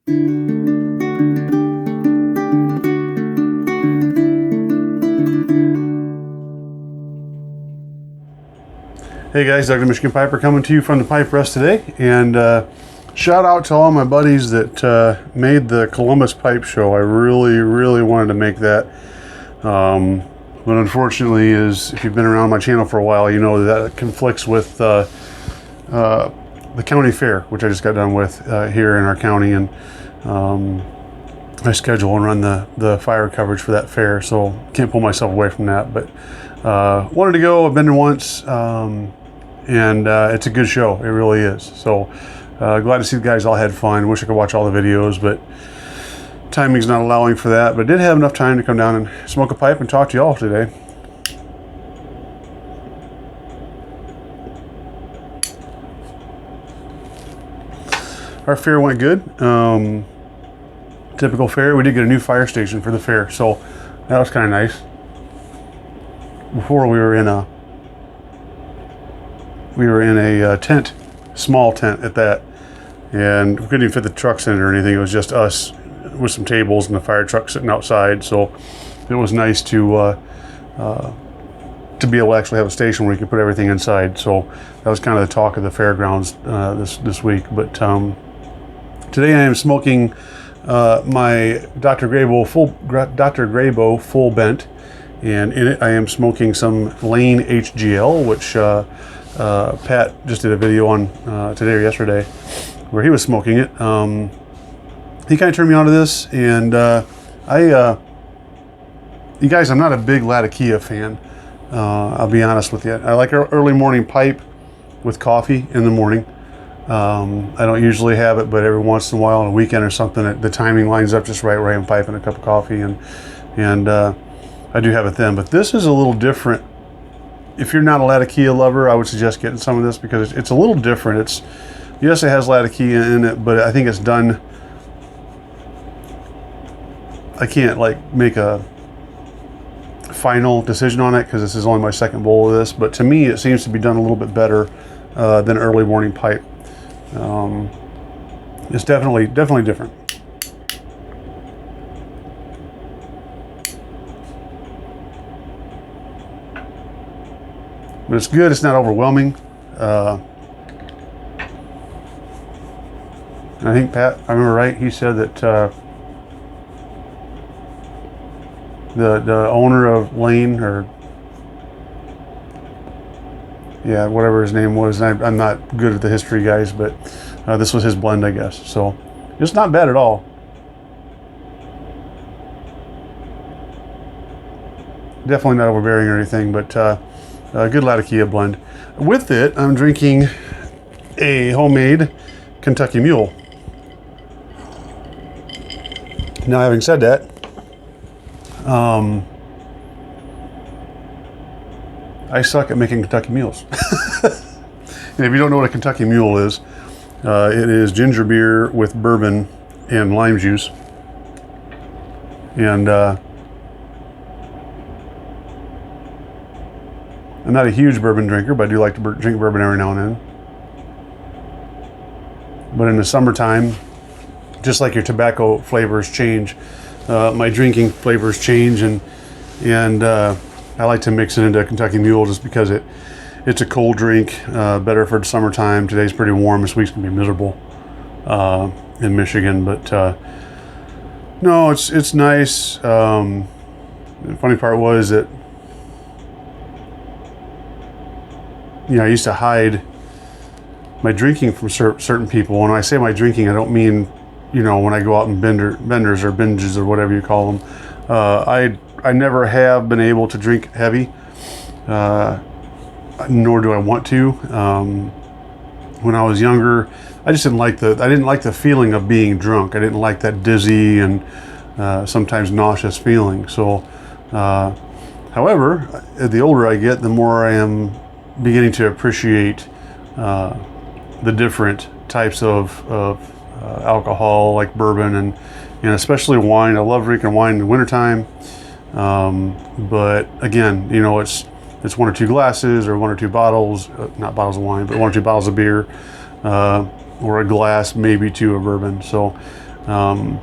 Hey guys, Doug the Michigan Piper coming to you from the Pipe Rest today, and shout out to all my buddies that made the Columbus Pipe Show. I really wanted to make that, but unfortunately, if you've been around my channel for a while, you know that it conflicts with the county fair, which I just got done with here in our county, and I schedule and run the fire coverage for that fair, so can't pull myself away from that. But wanted to go. I've been there once. And it's a good show. It really is. So glad to see the guys all had fun. Wish I could watch all the videos, but timing's not allowing for that. But I did have enough time to come down and smoke a pipe and talk to y'all today. Our fair went good. Typical fair. We did get a new fire station for the fair, so that was kind of nice. Before we were in a tent, small tent at that, and we couldn't even fit the trucks in it or anything. It was just us with some tables and the fire truck sitting outside. So it was nice to be able to actually have a station where you could put everything inside. So that was kind of the talk of the fairgrounds this week. But today I am smoking my Dr. Graybo full bent, and in it I am smoking some Lane HGL, which Pat just did a video on today or yesterday where he was smoking it. He kind of turned me on to this, and you guys, I'm not a big Latakia fan. I'll be honest with you. I like our early morning pipe with coffee in the morning. I don't usually have it, but every once in a while on a weekend or something, the timing lines up just right where I am piping a cup of coffee, and I do have it then. But this is a little different. If you're not a Latakia lover, I would suggest getting some of this because it's a little different. Yes, it has Latakia in it, but I think it's done. I can't make a final decision on it because this is only my second bowl of this. But to me, it seems to be done a little bit better than early morning pipe. It's definitely different. But it's good. It's not overwhelming. I think Pat, I remember right, he said that the owner of Lane, or yeah, whatever his name was, I'm not good at the history, guys, but this was his blend, I guess. So it's not bad at all. Definitely not overbearing or anything, but good Latakia blend. With it, I'm drinking a homemade Kentucky Mule. Now, having said that, I suck at making Kentucky Mules. And if you don't know what a Kentucky Mule is, it is ginger beer with bourbon and lime juice. And I'm not a huge bourbon drinker, but I do like to drink bourbon every now and then. But in the summertime, just like your tobacco flavors change, my drinking flavors change, and I like to mix it into a Kentucky Mule just because it's a cold drink, better for the summertime. Today's pretty warm. This week's gonna be miserable in Michigan, but no, it's nice. The funny part was that, I used to hide my drinking from certain people. When I say my drinking, I don't mean, when I go out and benders or binges or whatever you call them. I never have been able to drink heavy, nor do I want to. When I was younger, I just didn't like the feeling of being drunk. I didn't like that dizzy and sometimes nauseous feeling. So, however, the older I get, the more I am beginning to appreciate the different types of alcohol, like bourbon and especially wine. I love drinking wine in the wintertime. But again, it's one or two glasses or one or two bottles, not bottles of wine, but one or two bottles of beer, or a glass, maybe two of bourbon. So I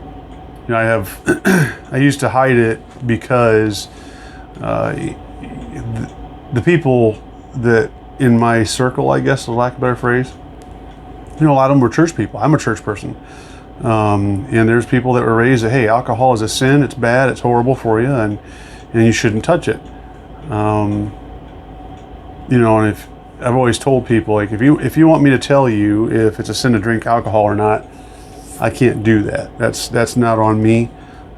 used to hide it because the people that in my circle, I guess, for lack of a better phrase, a lot of them were church people. I'm a church person. And there's people that were raised that, hey, alcohol is a sin, it's bad, it's horrible for you, and you shouldn't touch it. And if I've always told people, like, if you want me to tell you if it's a sin to drink alcohol or not, I can't do that. That's not on me.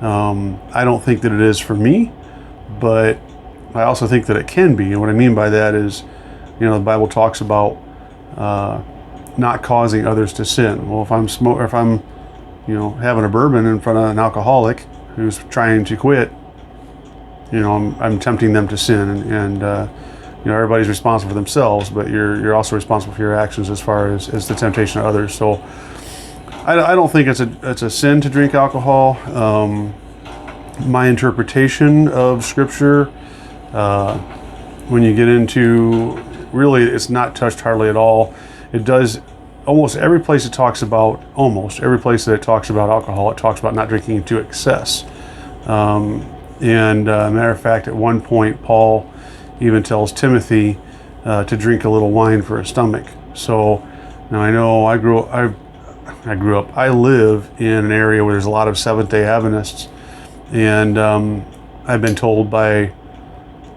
I don't think that it is for me, but I also think that it can be. And what I mean by that is, the Bible talks about not causing others to sin. Well, if I'm having a bourbon in front of an alcoholic who's trying to quit, I'm tempting them to sin, and everybody's responsible for themselves, but you're also responsible for your actions as far as the temptation of others. So I don't think it's a sin to drink alcohol. My interpretation of Scripture, when you get into, really, it's not touched hardly at all. It does. Almost every place that it talks about alcohol, it talks about not drinking to excess. Matter of fact, at one point, Paul even tells Timothy to drink a little wine for his stomach. So now I know I live in an area where there's a lot of Seventh-day Adventists, and I've been told by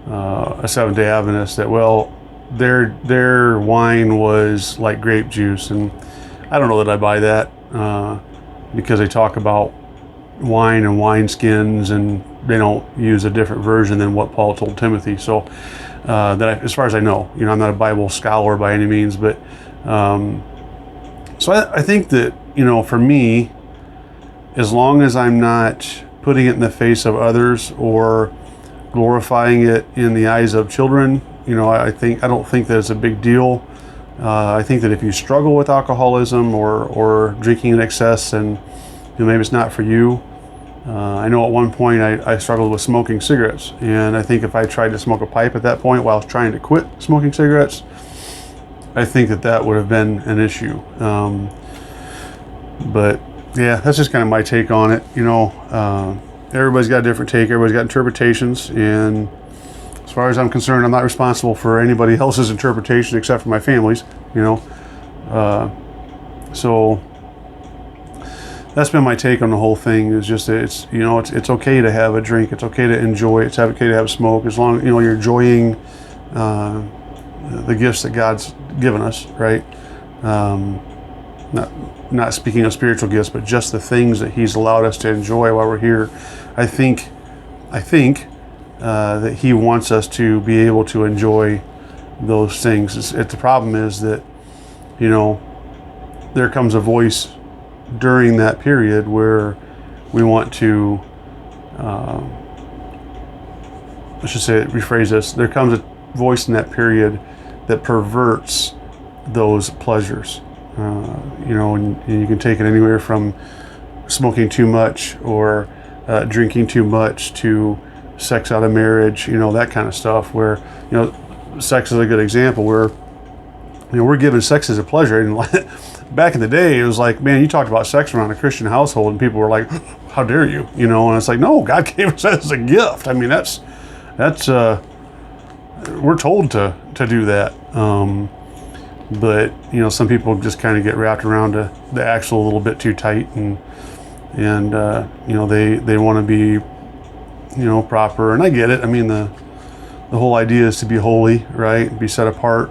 a Seventh-day Adventist that, well, their wine was like grape juice, and I don't know that I buy that because they talk about wine and wine skins, and they don't use a different version than what Paul told Timothy. So as far as I know, I'm not a Bible scholar by any means, but so I think that for me, as long as I'm not putting it in the face of others or glorifying it in the eyes of children, I don't think that it's a big deal. I think that if you struggle with alcoholism or drinking in excess, and maybe it's not for you. I know at one point I struggled with smoking cigarettes, and I think if I tried to smoke a pipe at that point while I was trying to quit smoking cigarettes, I think that would have been an issue. But yeah, that's just kind of my take on it. Everybody's got a different take. Everybody's got interpretations, and as far as I'm concerned, I'm not responsible for anybody else's interpretation except for my family's. So that's been my take on the whole thing. Is just that it's okay to have a drink. It's okay to enjoy. It's okay to have a smoke, as long as you're enjoying the gifts that God's given us, right? Not speaking of spiritual gifts, but just the things that He's allowed us to enjoy while we're here. I think that He wants us to be able to enjoy those things. The problem is that, there comes a voice during that period where we want to, rephrase this. There comes a voice in that period that perverts those pleasures. And you can take it anywhere from smoking too much or drinking too much to sex out of marriage, that kind of stuff, where, sex is a good example where, we're given sex as a pleasure. And back in the day, it was like, man, you talked about sex around a Christian household and people were like, how dare you, and it's like, no, God gave us that as a gift. I mean, that's we're told to do that. But some people just kind of get wrapped around the axle a little bit too tight, and they want to be proper, and I get it. I mean, the whole idea is to be holy, right? Be set apart.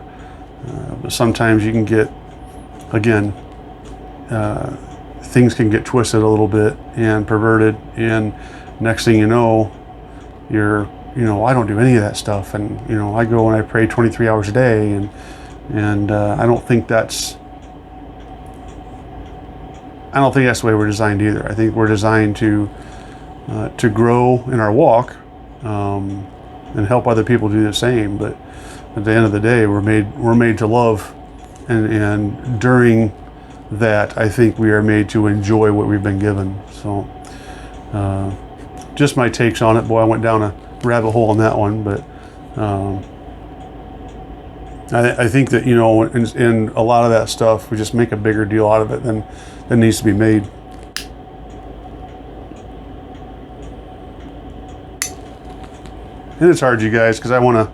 But sometimes you can get, again, things can get twisted a little bit and perverted, and next thing you know, you're I don't do any of that stuff, and I go and I pray 23 hours a day, and I don't think that's the way we're designed either. I think we're designed to grow in our walk and help other people do the same. But at the end of the day, we're made to love, and during that, I think we are made to enjoy what we've been given. So just my takes on it. Boy, I went down a rabbit hole on that one, but I think that in a lot of that stuff, we just make a bigger deal out of it than needs to be made. And it's hard, you guys, because I want to.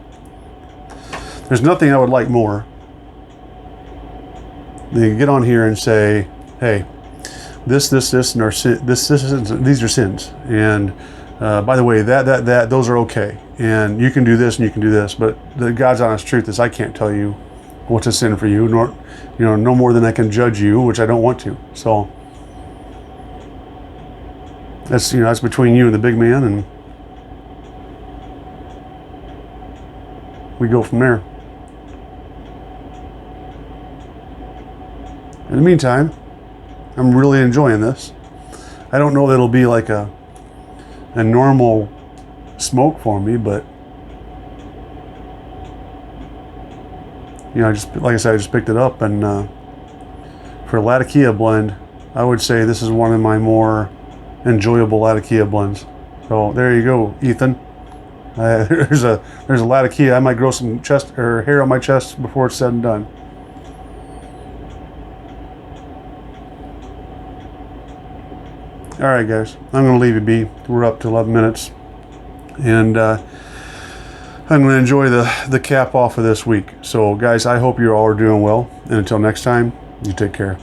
There's nothing I would like more than to get on here and say, "Hey, this, and our sin, these are sins." And by the way, that, those are okay. And you can do this and you can do this. But the God's honest truth is, I can't tell you what's a sin for you, nor, no more than I can judge you, which I don't want to. So that's, that's between you and the big man, and we go from there. In the meantime, I'm really enjoying this. I don't know that it'll be like a normal smoke for me, but I just, like I said, I just picked it up, and for Latakia blend, I would say this is one of my more enjoyable Latakia blends. So there you go, Ethan. There's a Latakia. I might grow some chest or hair on my chest before it's said and done. All right, guys, I'm going to leave you be. We're up to 11 minutes, and I'm going to enjoy the cap off of this week. So, guys, I hope you all are doing well, and until next time, you take care.